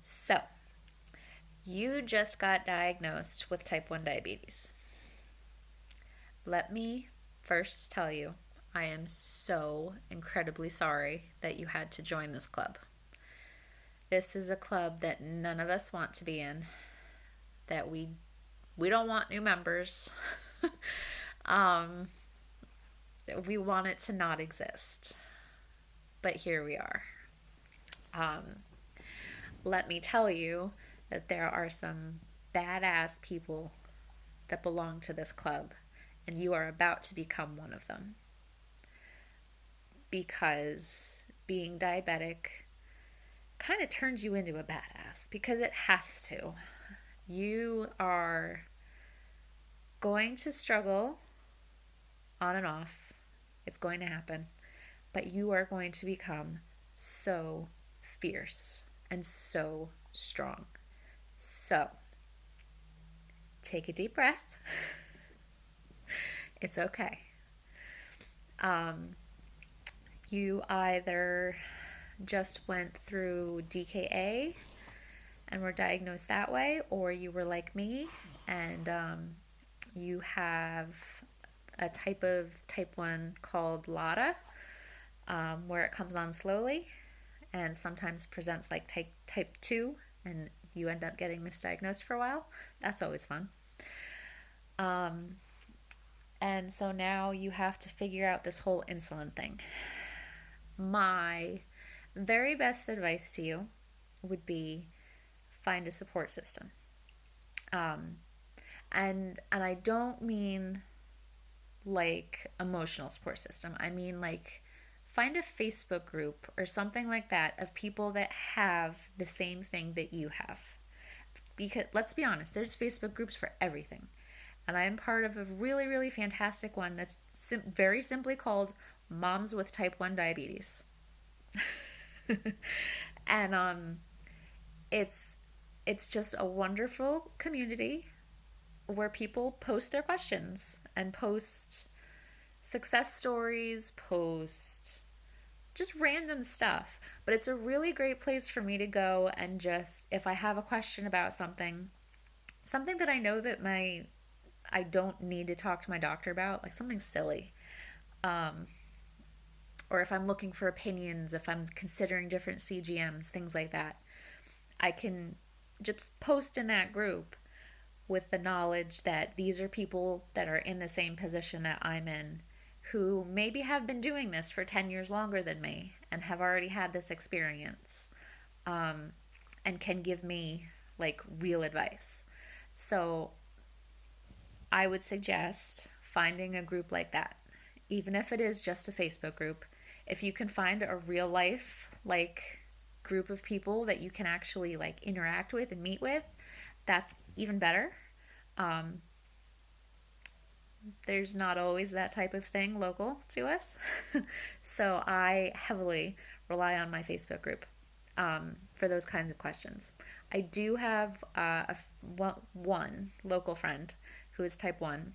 So, you just got diagnosed with type 1 diabetes. Let me first tell you, I am so incredibly sorry that you had to join this club. This is a club that none of us want to be in, that we don't want new members. um, we want it to not exist. But here we are. Um, Let me tell you that there are some badass people that belong to this club, and you are about to become one of them. Because being diabetic kind of turns you into a badass, because it has to. You are going to struggle on and off, it's going to happen, but you are going to become so fierce and so strong. So, take a deep breath. It's okay. Um, you either just went through DKA and were diagnosed that way, or you were like me and you have a type of type 1 called LADA, where it comes on slowly and sometimes presents like type 2, and you end up getting misdiagnosed for a while. That's always fun. Um, and so now you have to figure out this whole insulin thing. My very best advice to you would be find a support system. Um, and I don't mean like emotional support system. I mean like find a Facebook group or something like that of people that have the same thing that you have. Because let's be honest, there's Facebook groups for everything. And I am part of a really, really fantastic one that's very simply called Moms with Type 1 Diabetes. and it's it's just a wonderful community where people post their questions and post success stories, post just random stuff. But it's a really great place for me to go and just, if I have a question about something that I know that I don't need to talk to my doctor about, like something silly. Um, or if I'm looking for opinions, if I'm considering different CGMs, things like that, I can just post in that group with the knowledge that these are people that are in the same position that I'm in, who maybe have been doing this for 10 years longer than me and have already had this experience, um, and can give me like real advice. So I would suggest finding a group like that, even if it is just a Facebook group. If you can find a real life like group of people that you can actually like interact with and meet with, that's even better. Um, there's not always that type of thing local to us. So I heavily rely on my Facebook group for those kinds of questions. I do have one local friend who is type 1,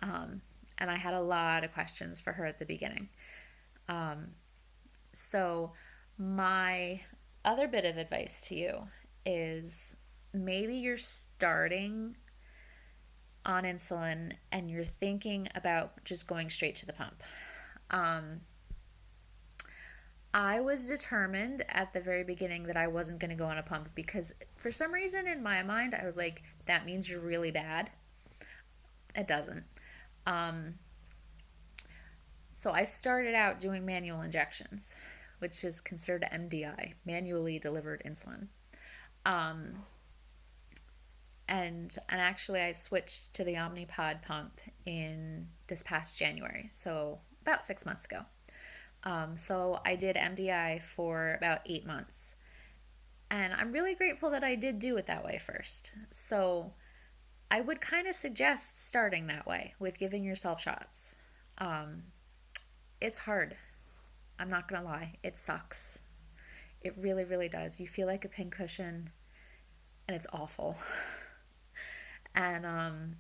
um, and I had a lot of questions for her at the beginning. Um, so, my other bit of advice to you is maybe you're starting on insulin and you're thinking about just going straight to the pump. Um, I was determined at the very beginning that I wasn't going to go on a pump because for some reason in my mind, I was like, that means you're really bad. It doesn't. Um, so I started out doing manual injections, which is considered MDI, manually delivered insulin. Um, and actually I switched to the Omnipod pump in this past January, so about 6 months ago. So I did MDI for about 8 months, and I'm really grateful that I did do it that way first. So I would kind of suggest starting that way with giving yourself shots. Um, it's hard. I'm not gonna lie, it sucks. It really, really does. You feel like a pincushion, and it's awful. and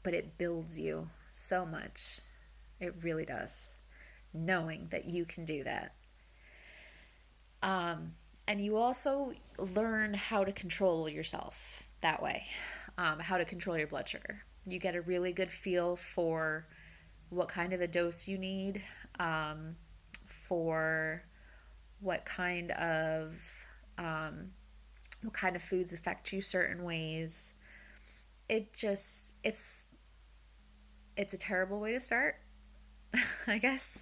But it builds you so much. It really does. Knowing that you can do that. And you also learn how to control yourself that way, how to control your blood sugar. You get a really good feel for what kind of a dose you need, for what kind of um, what kind of foods affect you certain ways. It's a terrible way to start, I guess,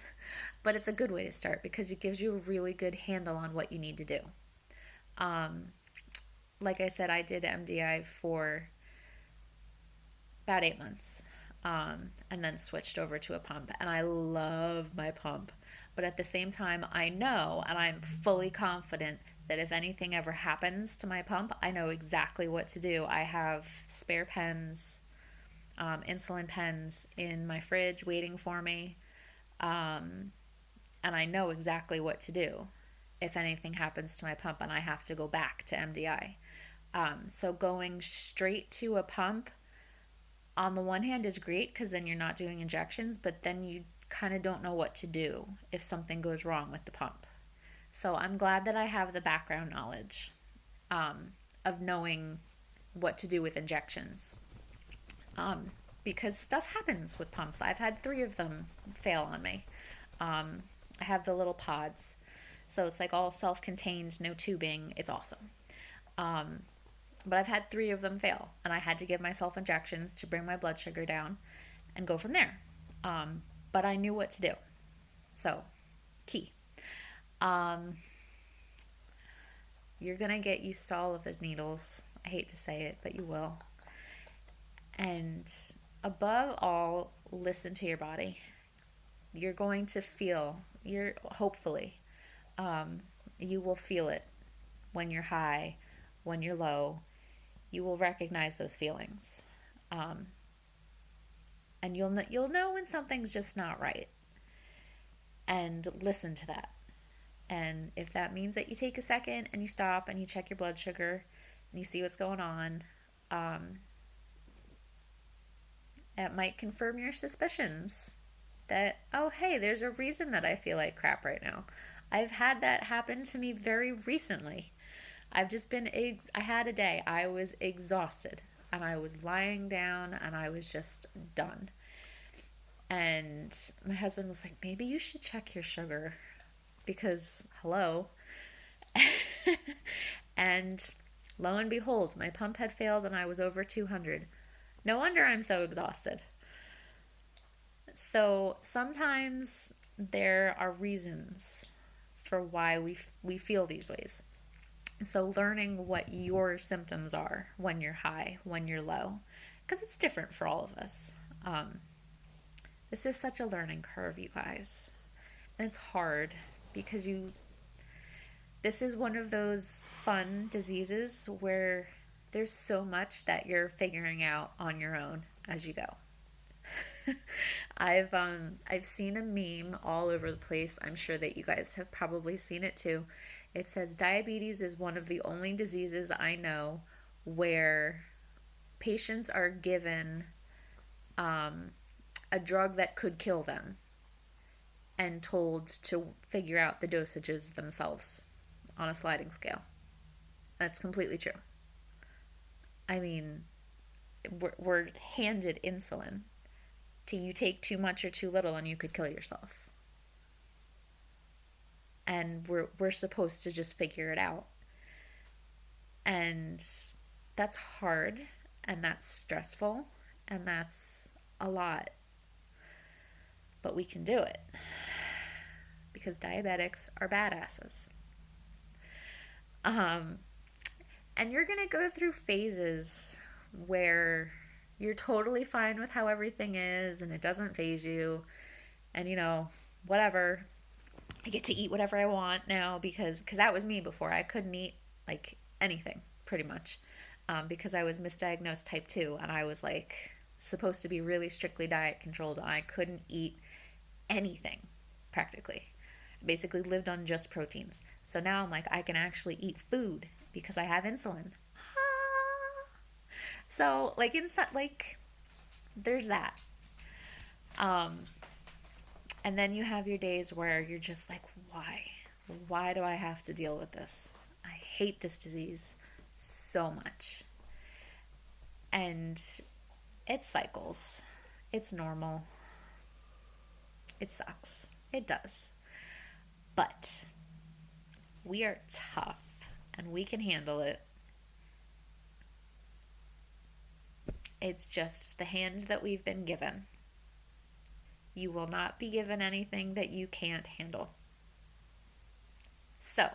but it's a good way to start because it gives you a really good handle on what you need to do. Um, like I said, I did MDI for about 8 months, and then switched over to a pump. And I love my pump. But at the same time, I know and I'm fully confident that if anything ever happens to my pump, I know exactly what to do. I have spare pens, insulin pens in my fridge waiting for me. Um, and I know exactly what to do if anything happens to my pump and I have to go back to MDI. So going straight to a pump on the one hand is great because then you're not doing injections, but then you kind of don't know what to do if something goes wrong with the pump. So I'm glad that I have the background knowledge, of knowing what to do with injections, um, because stuff happens with pumps. I've had 3 of them fail on me. I have the little pods, so it's like all self-contained, no tubing. It's awesome. Um, but I've had 3 of them fail, and I had to give myself injections to bring my blood sugar down and go from there. But I knew what to do. So, key. Um, you're going to get used to all of the needles. I hate to say it, but you will. And above all, listen to your body. You're going to feel, hopefully, um, you will feel it when you're high, when you're low. You will recognize those feelings. Um, and you'll know when something's just not right, and listen to that. And if that means that you take a second and you stop and you check your blood sugar and you see what's going on, um, it might confirm your suspicions that, oh, hey, there's a reason that I feel like crap right now. I've had that happen to me very recently. I had a day, I was exhausted and I was lying down and I was just done. And my husband was like, maybe you should check your sugar because, hello. And lo and behold, my pump had failed and I was over 200. No wonder I'm so exhausted. So sometimes there are reasons for why we feel these ways. So learning what your symptoms are when you're high, when you're low, because it's different for all of us. Um, this is such a learning curve, you guys. And it's hard because this is one of those fun diseases where there's so much that you're figuring out on your own as you go. I've seen a meme all over the place. I'm sure that you guys have probably seen it too. It says diabetes is one of the only diseases I know where patients are given um, a drug that could kill them and told to figure out the dosages themselves on a sliding scale. That's completely true. I mean, we're handed insulin to you take too much or too little and you could kill yourself. And we're supposed to just figure it out. And that's hard and that's stressful and that's a lot. But we can do it because diabetics are badasses. Um, and you're going to go through phases where you're totally fine with how everything is and it doesn't phase you. And, whatever. I get to eat whatever I want now because that was me before. I couldn't eat like anything pretty much, because I was misdiagnosed type 2 and I was like supposed to be really strictly diet controlled. And I couldn't eat anything practically. I basically lived on just proteins. So now I'm like, I can actually eat food because I have insulin. So there's that. Um, and then you have your days where you're just like, why? Why do I have to deal with this? hate this disease so much. And it cycles. It's normal. It sucks. It does. But we are tough and we can handle it. It's just the hand that we've been given. You will not be given anything that you can't handle. So,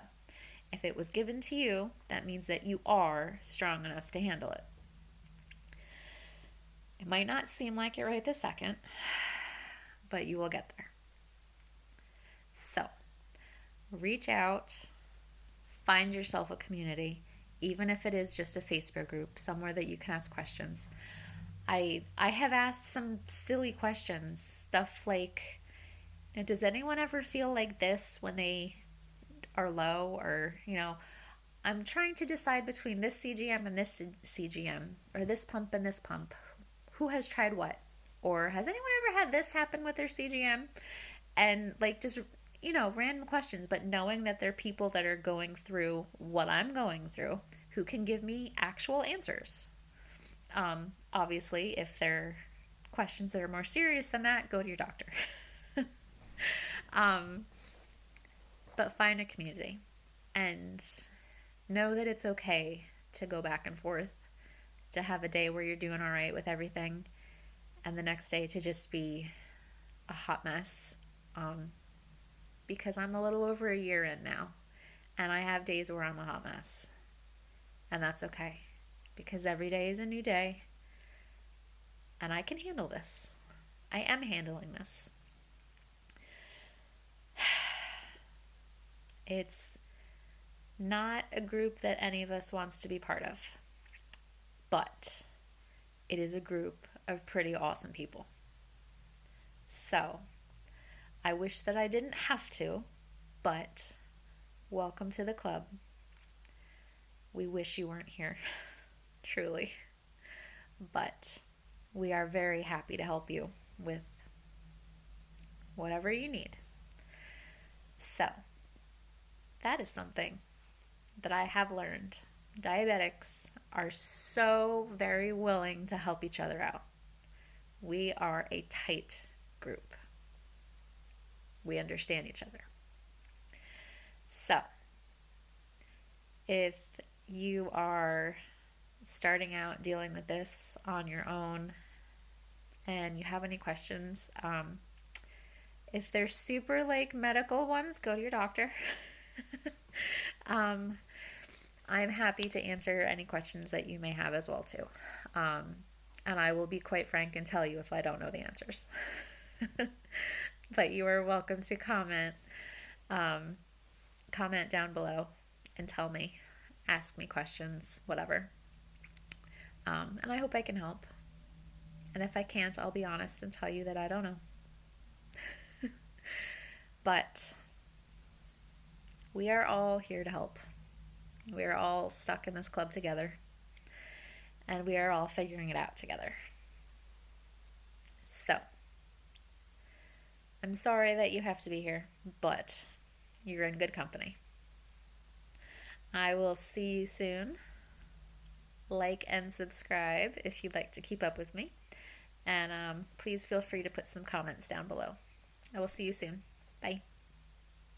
if it was given to you, that means that you are strong enough to handle it. It might not seem like it right this second, but you will get there. So, reach out, find yourself a community, even if it is just a Facebook group, somewhere that you can ask questions. I have asked some silly questions, stuff like, does anyone ever feel like this when they are low? Or, I'm trying to decide between this CGM and this CGM, or this pump and this pump. Who has tried what? Or has anyone ever had this happen with their CGM? And just, random questions, but knowing that there are people that are going through what I'm going through who can give me actual answers. Obviously, if there are questions that are more serious than that, go to your doctor. But find a community and know that it's okay to go back and forth, to have a day where you're doing all right with everything, and the next day to just be a hot mess. Because I'm a little over a year in now, and I have days where I'm a hot mess. And that's okay, because every day is a new day, and I can handle this. I am handling this. It's not a group that any of us wants to be part of, but it is a group of pretty awesome people. So, I wish that I didn't have to, but welcome to the club. We wish you weren't here, truly. But we are very happy to help you with whatever you need. So, that is something that I have learned. Diabetics are so very willing to help each other out. We are a tight group. We understand each other. So, if you are starting out dealing with this on your own and you have any questions, if they're super medical ones, go to your doctor. I'm happy to answer any questions that you may have as well too. And I will be quite frank and tell you if I don't know the answers. But you are welcome to comment down below and tell me, ask me questions, whatever. And I hope I can help. And if I can't, I'll be honest and tell you that I don't know. But we are all here to help. We are all stuck in this club together. And we are all figuring it out together. So, I'm sorry that you have to be here, but you're in good company. I will see you soon. Like and subscribe if you'd like to keep up with me. And please feel free to put some comments down below. I will see you soon. Bye.